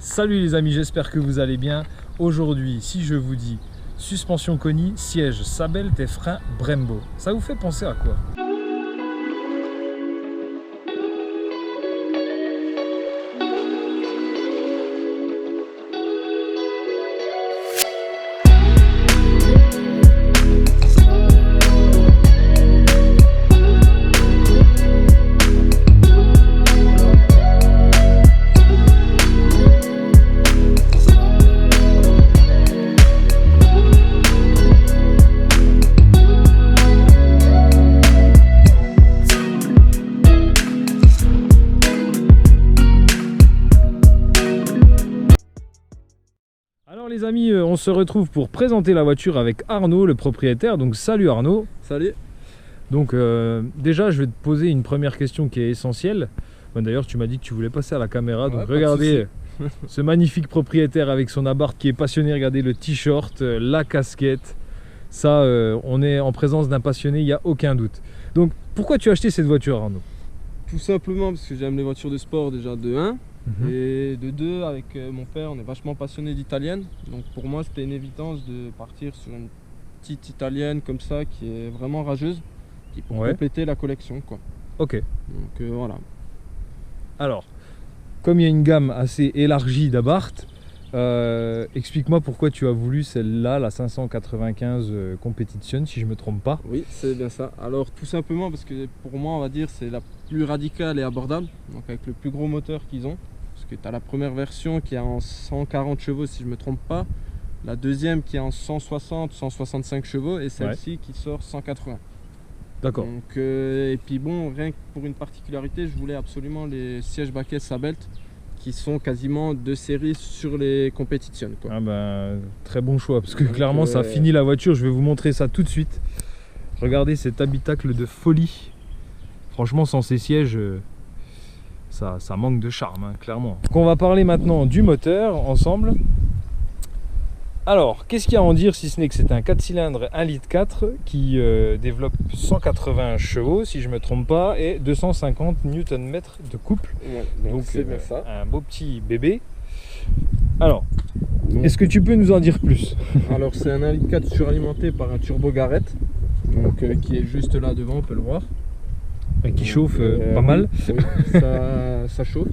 Salut les amis, j'espère que vous allez bien. Aujourd'hui, si je vous dis suspension Koni, siège Sabelt et frein Brembo, ça vous fait penser à quoi? Alors les amis, on se retrouve pour présenter la voiture avec Arnaud, le propriétaire. Donc salut Arnaud. Salut. Donc déjà je vais te poser une première question qui est essentielle. D'ailleurs tu m'as dit que tu voulais passer à la caméra, donc regardez ce magnifique propriétaire avec son abarth qui est passionné. Regardez le t-shirt, la casquette. Ça, on est en présence d'un passionné, il n'y a aucun doute. Donc pourquoi tu as acheté cette voiture Arnaud? Tout simplement parce que j'aime les voitures de sport déjà de 1. Et de 2, avec mon père, on est vachement passionné d'italienne. Donc pour moi, c'était une évidence de partir sur une petite italienne comme ça, qui est vraiment rageuse, qui pour compléter la collection, quoi. Ok. Donc voilà. Alors, comme il y a une gamme assez élargie d'abarth, explique-moi pourquoi tu as voulu celle-là, la 595 Competition, si je ne me trompe pas. Oui, c'est bien ça. Alors tout simplement parce que pour moi, on va dire, c'est la plus radicale et abordable, donc avec le plus gros moteur qu'ils ont. Parce que tu as la première version qui est en 140 chevaux si je ne me trompe pas, la deuxième qui est en 160, 165 chevaux et celle-ci qui sort 180. D'accord. Donc, et puis bon, rien que pour une particularité, je voulais absolument les sièges baquets Sabelt qui sont quasiment de série sur les compétitions, quoi. Ah ben, très bon choix parce que clairement ça finit la voiture. Je vais vous montrer ça tout de suite. Regardez cet habitacle de folie. Franchement, sans ces sièges, ça manque de charme, hein, clairement. Donc on va parler maintenant du moteur ensemble. Alors, qu'est-ce qu'il y a à en dire si ce n'est que c'est un 4 cylindres 1,4 litre qui développe 180 chevaux, si je ne me trompe pas, et 250 Nm de couple. Ouais, donc c'est bien ça. Un beau petit bébé. Alors, est-ce que tu peux nous en dire plus? Alors, c'est un 1,4 litre suralimenté par un turbo Garrett, donc, qui est juste là devant, on peut le voir. Et qui chauffe pas mal. Oui, ça chauffe.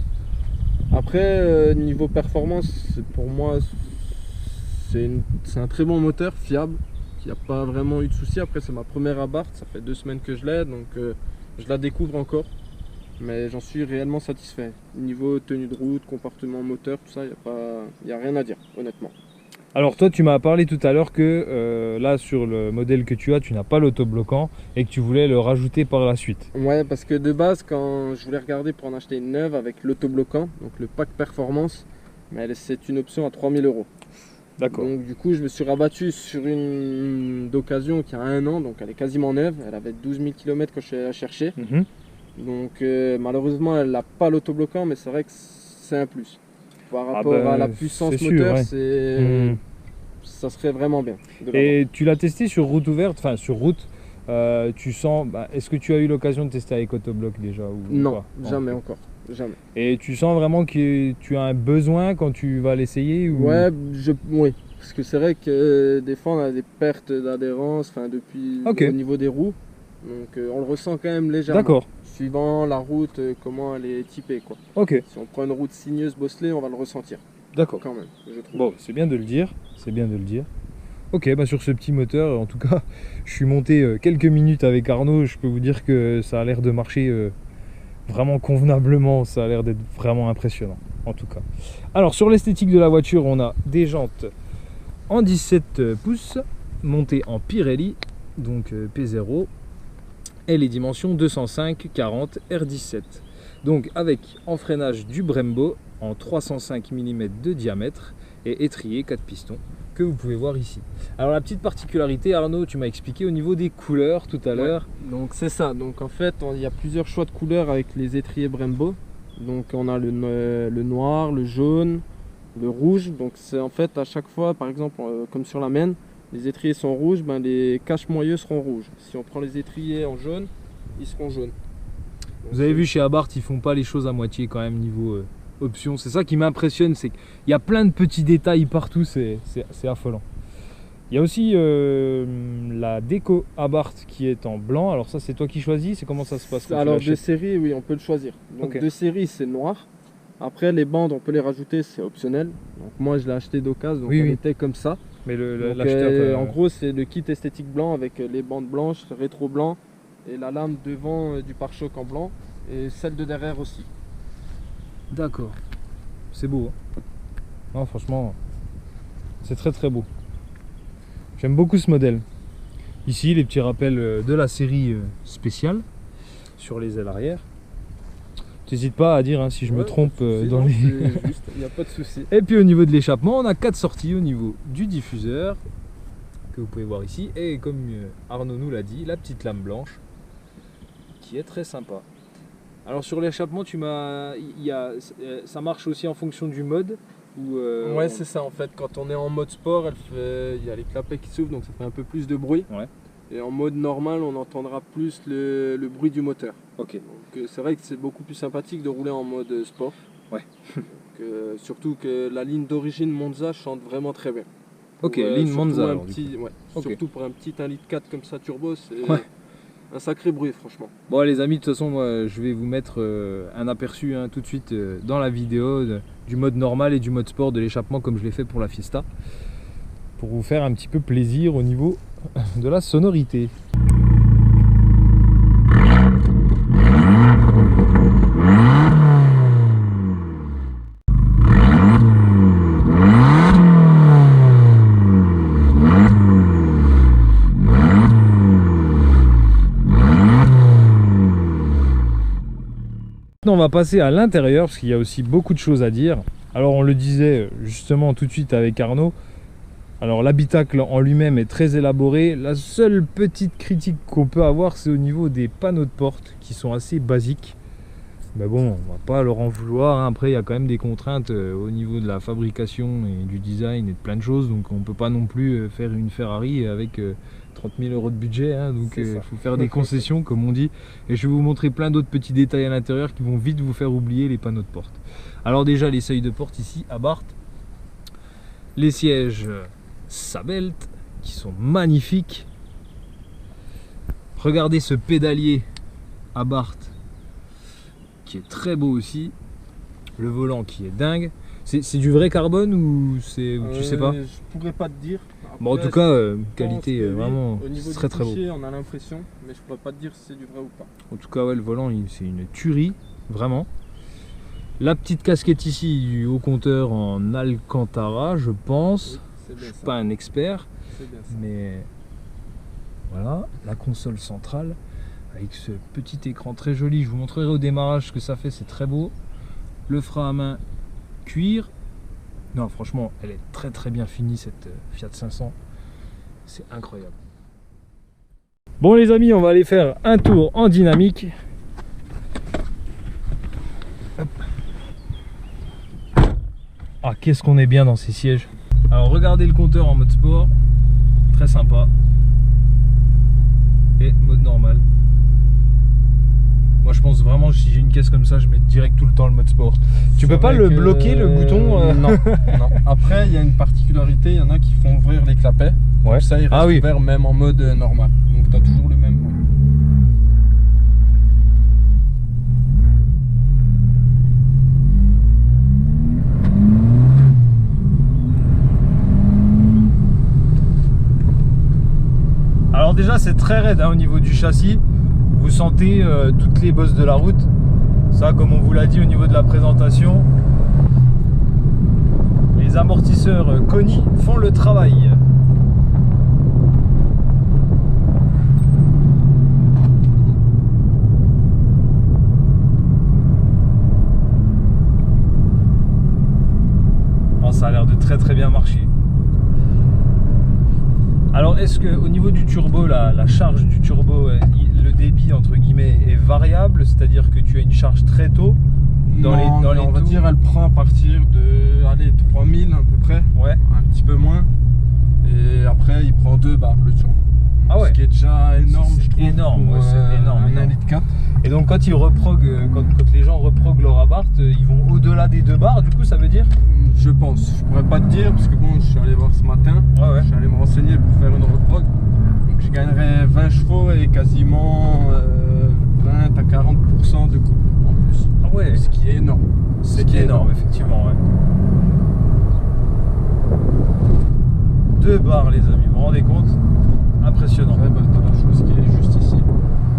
Après, niveau performance, pour moi, c'est un très bon moteur, fiable, qui n'a pas vraiment eu de soucis. Après, c'est ma première abarth, ça fait 2 semaines que je l'ai, donc je la découvre encore. Mais j'en suis réellement satisfait. Niveau tenue de route, comportement moteur, tout ça, il n'y a rien à dire, honnêtement. Alors toi, tu m'as parlé tout à l'heure que là, sur le modèle que tu as, tu n'as pas l'autobloquant et que tu voulais le rajouter par la suite. Ouais, parce que de base, quand je voulais regarder pour en acheter une neuve avec l'autobloquant, donc le pack performance, c'est une option à 3000 €. D'accord. Donc du coup, je me suis rabattu sur une d'occasion qui a 1 an, donc elle est quasiment neuve. Elle avait 12 000 km quand je suis allé la chercher. Donc malheureusement, elle n'a pas l'autobloquant, mais c'est vrai que c'est un plus. Par rapport à la puissance moteur, ça serait vraiment bien. Et tu l'as testé sur route ouverte, enfin sur route, tu sens, est-ce que tu as eu l'occasion de tester avec autobloc déjà ou Non, pas? jamais encore. Jamais. Et tu sens vraiment que tu as un besoin quand tu vas l'essayer ou... Oui, parce que c'est vrai que des fois on a des pertes d'adhérence, depuis au niveau des roues, donc on le ressent quand même légèrement. D'accord. Suivant la route, comment elle est typée, quoi. Ok. Si on prend une route sinueuse bosselée, on va le ressentir. D'accord. Quand même, je trouve. Bon, c'est bien de le dire, c'est bien de le dire. Ok, sur ce petit moteur, en tout cas, je suis monté quelques minutes avec Arnaud, je peux vous dire que ça a l'air de marcher vraiment convenablement, ça a l'air d'être vraiment impressionnant, en tout cas. Alors, sur l'esthétique de la voiture, on a des jantes en 17 pouces, montées en Pirelli, donc P0, et les dimensions 205/40 R17. Donc avec enfreinage du Brembo en 305 mm de diamètre et étrier 4 pistons que vous pouvez voir ici. Alors la petite particularité, Arnaud, tu m'as expliqué au niveau des couleurs tout à l'heure. Donc c'est ça, donc en fait il y a plusieurs choix de couleurs avec les étriers Brembo. Donc on a le noir, le jaune, le rouge. Donc c'est en fait à chaque fois, par exemple comme sur la mienne, les étriers sont rouges, les caches-moyeux seront rouges. Si on prend les étriers en jaune, ils seront jaunes. Donc, vous avez vu chez Abarth, ils font pas les choses à moitié quand même niveau option. C'est ça qui m'impressionne, c'est qu'il y a plein de petits détails partout, c'est affolant. Il y a aussi la déco Abarth qui est en blanc. Alors ça, c'est toi qui choisis, c'est comment ça se passe? Alors de série, oui, on peut le choisir. Donc de série, c'est noir. Après, les bandes, on peut les rajouter, c'est optionnel. Donc moi, je l'ai acheté d'occasion, donc elle était comme ça. Mais l'acheteur... en gros, c'est le kit esthétique blanc avec les bandes blanches, le rétro blanc et la lame devant du pare-choc en blanc et celle de derrière aussi. D'accord. C'est beau. Hein. Non, franchement, c'est très très beau. J'aime beaucoup ce modèle. Ici, les petits rappels de la série spéciale sur les ailes arrière. N'hésite pas à dire hein, si je me trompe dans les... Il n'y a pas de souci. Et puis au niveau de l'échappement, on a 4 sorties au niveau du diffuseur que vous pouvez voir ici. Et comme Arnaud nous l'a dit, la petite lame blanche qui est très sympa. Alors sur l'échappement, ça marche aussi en fonction du mode ou ouais, c'est ça en fait. Quand on est en mode sport, il y a les clapets qui s'ouvrent, donc ça fait un peu plus de bruit. Ouais. Et en mode normal, on entendra plus le bruit du moteur. Ok. Donc c'est vrai que c'est beaucoup plus sympathique de rouler en mode sport. Ouais. Donc, surtout que la ligne d'origine Monza chante vraiment très bien. Ok, ligne Monza. Surtout pour un petit 1,4 litre comme ça turbo, c'est un sacré bruit franchement. Bon les amis, de toute façon, moi, je vais vous mettre un aperçu tout de suite dans la vidéo du mode normal et du mode sport de l'échappement comme je l'ai fait pour la Fiesta. Pour vous faire un petit peu plaisir au niveau de la sonorité. Maintenant on va passer à l'intérieur parce qu'il y a aussi beaucoup de choses à dire. Alors on le disait justement tout de suite avec Arnaud. Alors l'habitacle en lui-même est très élaboré. La seule petite critique qu'on peut avoir, c'est au niveau des panneaux de porte qui sont assez basiques. Mais bon, on va pas leur en vouloir. Hein. Après, il y a quand même des contraintes au niveau de la fabrication et du design et de plein de choses. Donc on peut pas non plus faire une Ferrari avec 30 000 € de budget. Hein. Donc il faut faire des concessions comme on dit. Et je vais vous montrer plein d'autres petits détails à l'intérieur qui vont vite vous faire oublier les panneaux de porte. Alors déjà, les seuils de porte ici, Abarth. Les sièges... Sabelt qui sont magnifiques. Regardez ce pédalier Abarth qui est très beau aussi. Le volant qui est dingue. C'est du vrai carbone ou c'est tu sais pas? Je pourrais pas te dire. Après, bon en tout cas qualité vraiment très très beau. On a l'impression, mais je pourrais pas te dire si c'est du vrai ou pas. En tout cas ouais, le volant c'est une tuerie vraiment. La petite casquette ici du haut compteur en Alcantara je pense. Oui. Je ne suis pas un expert, mais voilà, la console centrale avec ce petit écran très joli. Je vous montrerai au démarrage ce que ça fait, c'est très beau. Le frein à main cuir. Non, franchement, elle est très très bien finie cette Fiat 500. C'est incroyable. Bon les amis, on va aller faire un tour en dynamique. Hop. Ah, qu'est-ce qu'on est bien dans ces sièges. Alors regardez le compteur en mode sport, très sympa. Et mode normal. Moi je pense vraiment que si j'ai une caisse comme ça, je mets direct tout le temps le mode sport. Tu peux pas le bloquer le bouton Non, non. Après il y a une particularité, il y en a qui font ouvrir les clapets. Ouais. Ça il reste ouvert même en mode normal. Donc tu as toujours le même. Alors déjà c'est très raide hein, au niveau du châssis. Vous sentez toutes les bosses de la route. Ça comme on vous l'a dit au niveau de la présentation. Les amortisseurs Koni font le travail. Oh, ça a l'air de très très bien marcher. Alors est-ce que au niveau du turbo, la charge du turbo, le débit entre guillemets est variable, c'est-à-dire que tu as une charge très tôt dans les on va dire elle prend à partir de 3000 à peu près, ouais. Un petit peu moins, et après il prend 2 barres le turbo. Ah ouais. Ce qui est déjà énorme, je trouve. Énorme, pour, c'est énorme. Un 1,4 litre. Et donc quand ils quand les gens reproguent leur appart, ils vont au-delà des 2 bars, du coup ça veut dire? Je pense, je pourrais pas te dire parce que bon, je suis allé voir ce matin, je suis allé me renseigner pour faire une reprog. Donc je gagnerais 20 chevaux et quasiment 20 à 40% de coupe en plus. Ah ouais. Ce qui est énorme. C'est énorme, effectivement, ouais. 2 bars les amis, vous vous rendez compte? Impressionnant. Ouais, bah, t'as la chose qui est juste ici.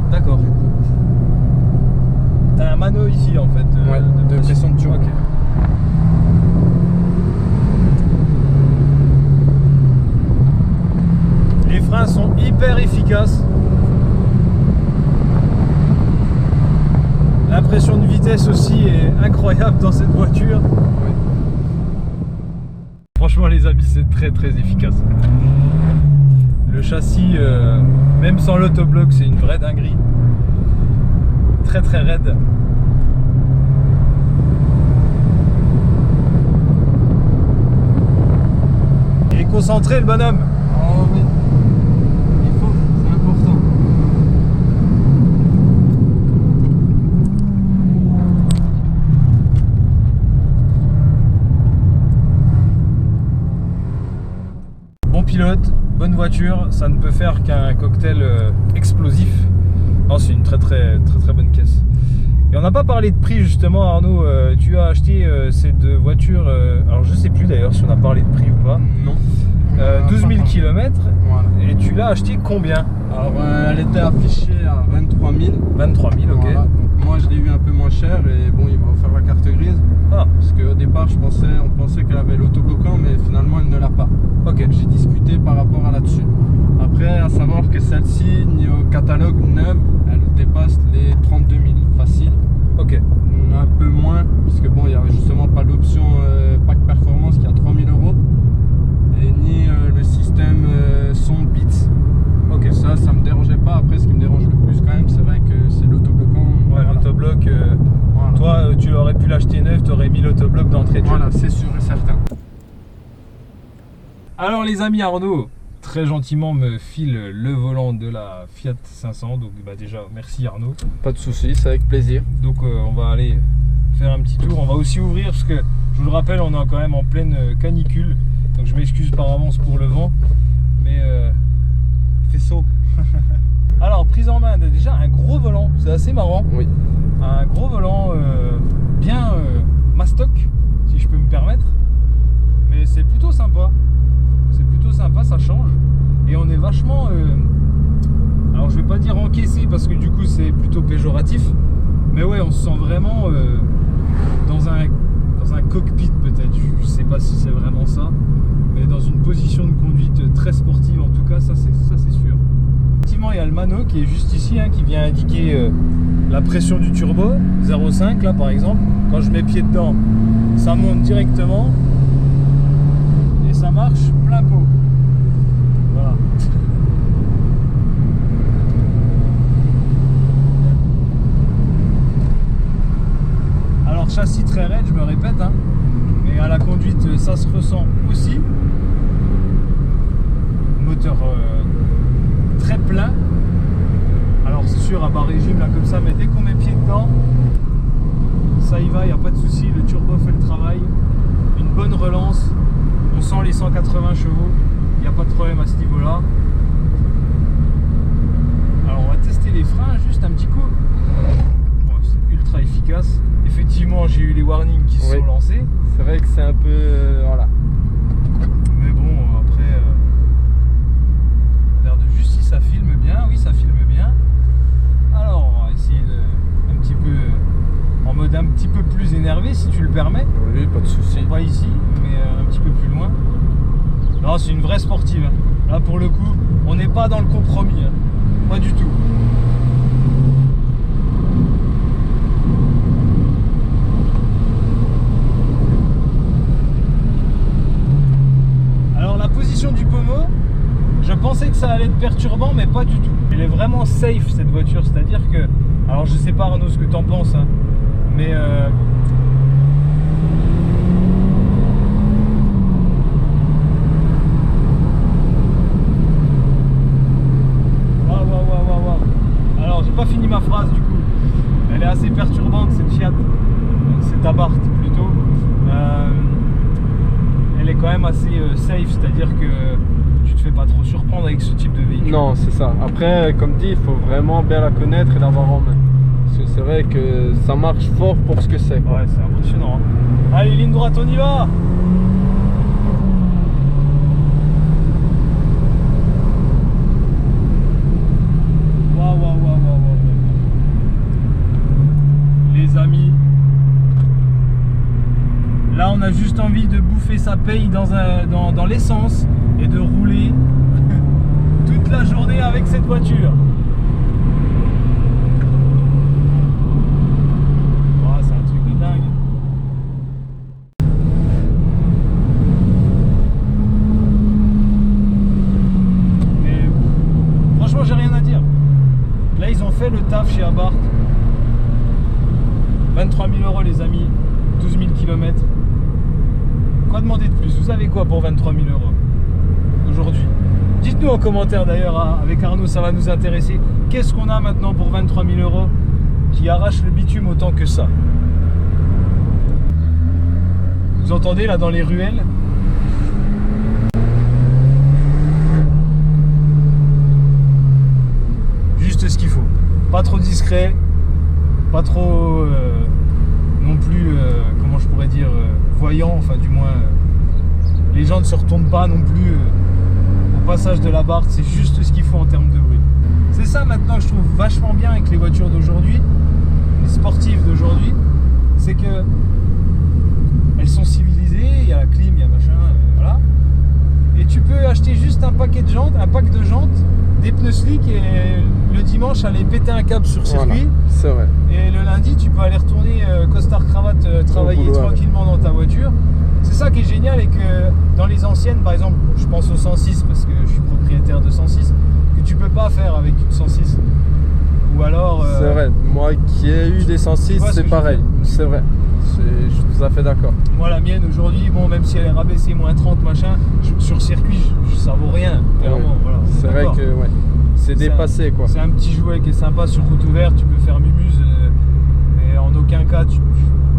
D'accord. T'as un mano ici en fait. Ouais, de pression de turbo. Ok. Les freins sont hyper efficaces. L'impression de vitesse aussi est incroyable dans cette voiture. Ouais. Franchement les amis, c'est très très efficace. Le châssis, même sans l'autobloc, c'est une vraie dinguerie. Très très raide. Il est concentré le bonhomme. Oh oui, il faut, c'est important. Bon pilote, bonne voiture, ça ne peut faire qu'un cocktail explosif. Non, c'est une très bonne caisse. Et on n'a pas parlé de prix justement, Arnaud. Tu as acheté ces 2 voitures, alors je sais plus d'ailleurs si on a parlé de prix ou pas. Non. 12 000 km. Voilà. Et tu l'as acheté combien? Alors elle était affichée à 23 000. 23 000, ok. Voilà. Donc, moi je l'ai eu un peu moins cher et bon, il m'a offert la carte grise. Ah, Parce qu'au départ on pensait qu'elle avait l'autobloquant, mais finalement elle ne l'a pas. ok. J'ai discuté par rapport à là-dessus. Après, à savoir que celle-ci, au catalogue neuve, elle dépasse les 32 000 facile. Ok. Un peu moins, parce que bon, il n'y avait justement pas l'option pack performance qui a 3 000 €. Et ni le système son Beats. Ok. Ça me dérangeait pas. Après, ce qui me dérange le plus quand même, c'est vrai que c'est l'autobloquant. Ouais, Voilà. l'autobloc. Voilà. Toi, tu aurais pu l'acheter neuf, tu aurais mis l'autobloc d'entrée de jeu. Voilà, c'est sûr et certain. Alors les amis, Arnaud très gentiment me file le volant de la Fiat 500. Donc bah déjà merci Arnaud. Pas de soucis, c'est avec plaisir. Donc on va aller faire un petit tour. On va aussi ouvrir parce que je vous le rappelle, on est quand même en pleine canicule. Donc je m'excuse par avance pour le vent. Mais il fait chaud. Alors prise en main, déjà un gros volant, c'est assez marrant. Oui. Un gros volant bien mastoc, si je peux me permettre. Mais c'est plutôt sympa. C'est plutôt sympa, ça change. Et on est vachement... alors je vais pas dire encaissé parce que du coup c'est plutôt péjoratif. Mais ouais, on se sent vraiment dans un cockpit peut-être. Je sais pas si c'est vraiment ça. Mais dans une position de conduite très sportive en tout cas, ça c'est sûr. Effectivement, il y a le mano qui est juste ici, hein, qui vient indiquer la pression du turbo, 0,5 là par exemple. Quand je mets pied dedans, ça monte directement et ça marche plein pot. Voilà. Alors châssis très raide, je me répète, hein, mais à la conduite ça se ressent aussi. Moteur très plein. Alors c'est sûr à bas régime là comme ça, mais dès qu'on met pied dedans, ça y va, il n'y a pas de souci, le turbo fait le travail. Une bonne relance, on sent les 180 chevaux, il n'y a pas de problème à ce niveau là. Alors on va tester les freins juste un petit coup. Bon, c'est ultra efficace. Effectivement j'ai eu les warnings qui se sont lancés. C'est vrai que c'est un peu... voilà. Mais bon après... si ça filme bien, oui ça filme bien. Alors on va essayer un petit peu en mode un petit peu plus énervé si tu le permets. Oui, pas de souci. Pas ici, mais un petit peu plus loin. Non, c'est une vraie sportive. Là pour le coup, on n'est pas dans le compromis. Pas du tout. Alors la position du pommeau, je pensais que ça allait être perturbant, mais pas du tout. Elle est vraiment safe cette voiture, c'est-à-dire que... Alors je sais pas Arnaud ce que t'en penses, hein, mais... Waouh. Alors j'ai pas fini ma phrase du coup. même assez safe, c'est-à-dire que tu te fais pas trop surprendre avec ce type de véhicule. Non, c'est ça. Après, comme dit, il faut vraiment bien la connaître et l'avoir en main. Parce que c'est vrai que ça marche fort pour ce que c'est. Ouais, c'est impressionnant. Hein. Allez, ligne droite, on y va. Les amis, là on a juste envie de bouffer sa paye dans l'essence et de rouler toute la journée avec cette voiture. Oh, c'est un truc de dingue. Mais franchement j'ai rien à dire. Là ils ont fait le taf chez Abarth. 23 000 € les amis, 12 000 km. Quoi demander de plus? Vous avez quoi pour 23 000 € aujourd'hui? Dites-nous en commentaire d'ailleurs, avec Arnaud ça va nous intéresser. Qu'est-ce qu'on a maintenant pour 23 000 € qui arrache le bitume autant que ça? Vous entendez là dans les ruelles? Juste ce qu'il faut. Pas trop discret. Pas trop non plus, comment je pourrais dire, voyant, enfin du moins, les gens ne se retournent pas non plus au passage de la Abarth, c'est juste ce qu'il faut en termes de bruit. C'est ça maintenant que je trouve vachement bien avec les voitures d'aujourd'hui, les sportives d'aujourd'hui, c'est que elles sont civilisées, il y a la clim, il y a machin, voilà. Et tu peux acheter juste un paquet de jantes, un pack de jantes, des pneus slick et le dimanche aller péter un câble sur circuit. Voilà, c'est vrai. Et le lundi tu peux aller retourner costard cravate travailler tranquillement dans ta voiture. C'est ça qui est génial et que dans les anciennes, par exemple, je pense au 106 parce que je suis propriétaire de 106, que tu peux pas faire avec une 106. Ou alors... C'est vrai, moi qui ai eu des 106, c'est pareil, c'est vrai. Je suis tout à fait d'accord. Moi la mienne aujourd'hui, bon même si elle est rabaissée moins 30 machin, sur circuit ça vaut rien, clairement. Ouais. Voilà, c'est vrai que ouais, c'est dépassé quoi. C'est un petit jouet qui est sympa sur route ouverte, tu peux faire mumuse, mais en aucun cas tu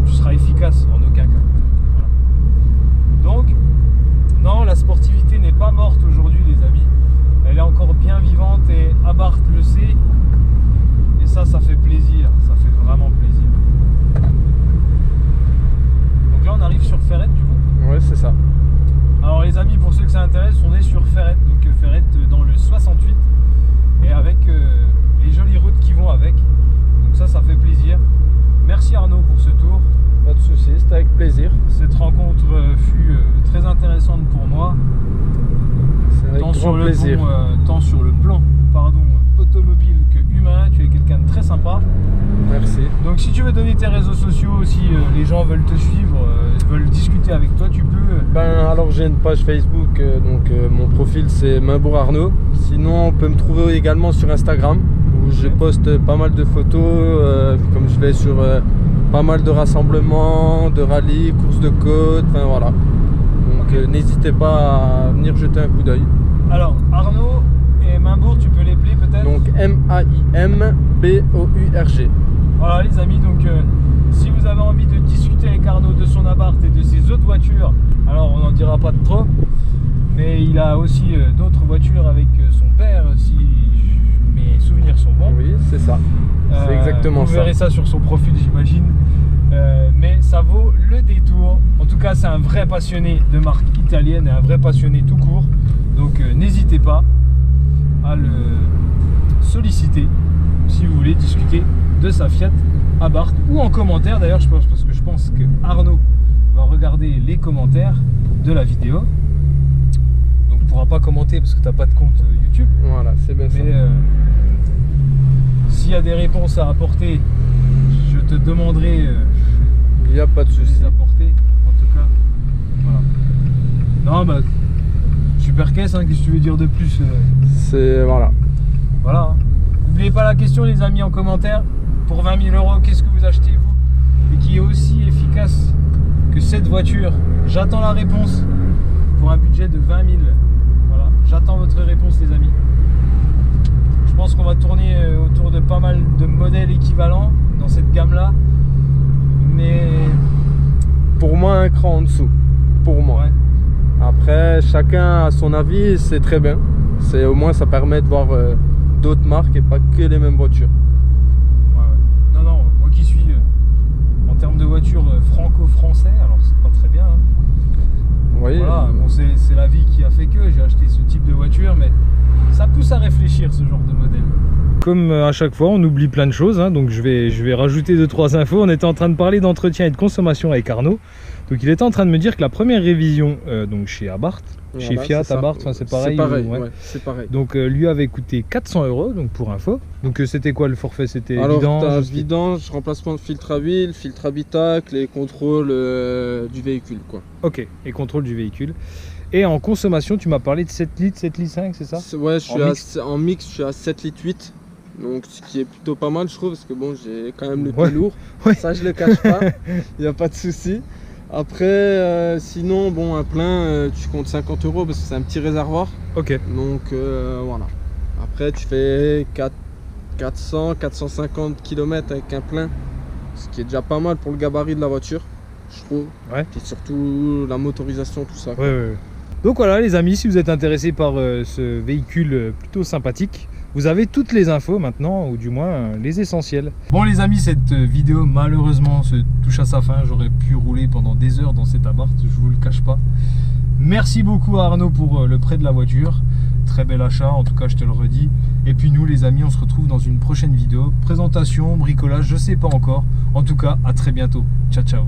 seras efficace, en aucun cas. Voilà. Donc, non, la sportivité n'est pas morte aujourd'hui les amis. Elle est encore bien vivante et Abarth le sait. Et ça fait plaisir, ça fait vraiment plaisir. Donc là on arrive sur Ferrette du coup. Ouais c'est ça. Alors les amis, pour ceux que ça intéresse, on est sur Ferrette, donc Ferrette dans le 68 et avec les jolies routes qui vont avec. Donc ça fait plaisir. Merci Arnaud pour ce tour. Pas de soucis, c'était avec plaisir. Cette rencontre fut très intéressante pour moi. C'est avec grand plaisir. Tant sur le plan automobile que humain, tu es quelqu'un de très sympa. Merci. Donc si tu veux donner tes réseaux sociaux, si les gens veulent te suivre, veulent discuter avec toi, tu peux. Alors j'ai une page Facebook, donc mon profil c'est Mainbourg Arnaud. Sinon on peut me trouver également sur Instagram où je poste pas mal de photos, comme je vais sur pas mal de rassemblements, de rallyes, courses de côte, enfin voilà. Donc n'hésitez pas à venir jeter un coup d'œil. Alors Arnaud et Mainbourg, tu peux les plaire peut-être? Donc M-A-I-M-B-O-U-R-G. Voilà les amis, donc si vous avez envie de discuter avec Arnaud de son Abarth et de ses autres voitures, alors on n'en dira pas de trop, mais il a aussi d'autres voitures avec son père, si mes souvenirs sont bons. Oui, c'est ça. C'est exactement ça. Vous verrez ça sur son profil, j'imagine. Mais ça vaut le détour. En tout cas, c'est un vrai passionné de marque italienne et un vrai passionné tout court. Donc n'hésitez pas à le solliciter si vous voulez discuter de sa Fiat Abarth ou en commentaire d'ailleurs, je pense, parce que je pense que Arnaud va regarder les commentaires de la vidéo. Donc il ne pourra pas commenter parce que tu n'as pas de compte YouTube. Voilà, c'est bien ça. Mais s'il y a des réponses à apporter, je te demanderai il n'y a pas de souci. les apporter. En tout cas, voilà. Non, bah super caisse, hein, qu'est-ce que tu veux dire de plus C'est voilà. Voilà. Hein. N'oubliez pas la question les amis en commentaire. Pour 20 000 €, qu'est-ce que vous achetez vous? Et qui est aussi efficace que cette voiture? J'attends la réponse pour un budget de 20 000. Voilà. J'attends votre réponse les amis. Je pense qu'on va tourner autour de pas mal de modèles équivalents dans cette gamme-là. Mais pour moi un cran en dessous. Pour moi. Ouais. Après, chacun a son avis, c'est très bien. Au moins, ça permet de voir d'autres marques et pas que les mêmes voitures. Ouais. Non, moi qui suis en termes de voitures franco-français, alors c'est pas très bien. Hein. Oui. Voilà, bon, c'est la vie qui a fait que j'ai acheté ce type de voiture, mais ça pousse à réfléchir ce genre de modèle. Comme à chaque fois, on oublie plein de choses, hein, donc je vais rajouter 2-3 infos. On était en train de parler d'entretien et de consommation avec Arnaud. Donc il était en train de me dire que la première révision donc chez Abarth, Voilà, chez Fiat, Abarth, c'est pareil. C'est pareil, ouais. ouais, c'est pareil. Donc lui avait coûté 400 €, donc pour info. Donc c'était quoi le forfait? C'était Alors vidange, vidange, remplacement de filtre à huile, filtre habitacle et contrôle du véhicule, quoi. Ok, et contrôle du véhicule. Et en consommation, tu m'as parlé de 7 litres, 7 litres 5, c'est ça? Ouais, en mix, je suis à 7 litres 8. Donc ce qui est plutôt pas mal, je trouve, parce que bon, j'ai quand même le pied lourd. Ouais. Ça, je le cache pas, il n'y a pas de souci. Après, sinon, bon, un plein, tu comptes 50 € parce que c'est un petit réservoir. Ok. Donc voilà. Après, tu fais 400-450 km avec un plein, ce qui est déjà pas mal pour le gabarit de la voiture, je trouve. Ouais. Et surtout la motorisation, tout ça. Ouais. Donc voilà les amis, si vous êtes intéressés par ce véhicule plutôt sympathique, vous avez toutes les infos maintenant, ou du moins les essentiels. Bon les amis, cette vidéo malheureusement se touche à sa fin. J'aurais pu rouler pendant des heures dans cet Abarth, je vous le cache pas. Merci beaucoup à Arnaud pour le prêt de la voiture. Très bel achat, en tout cas je te le redis. Et puis nous les amis, on se retrouve dans une prochaine vidéo. Présentation, bricolage, je sais pas encore. En tout cas, à très bientôt. Ciao ciao.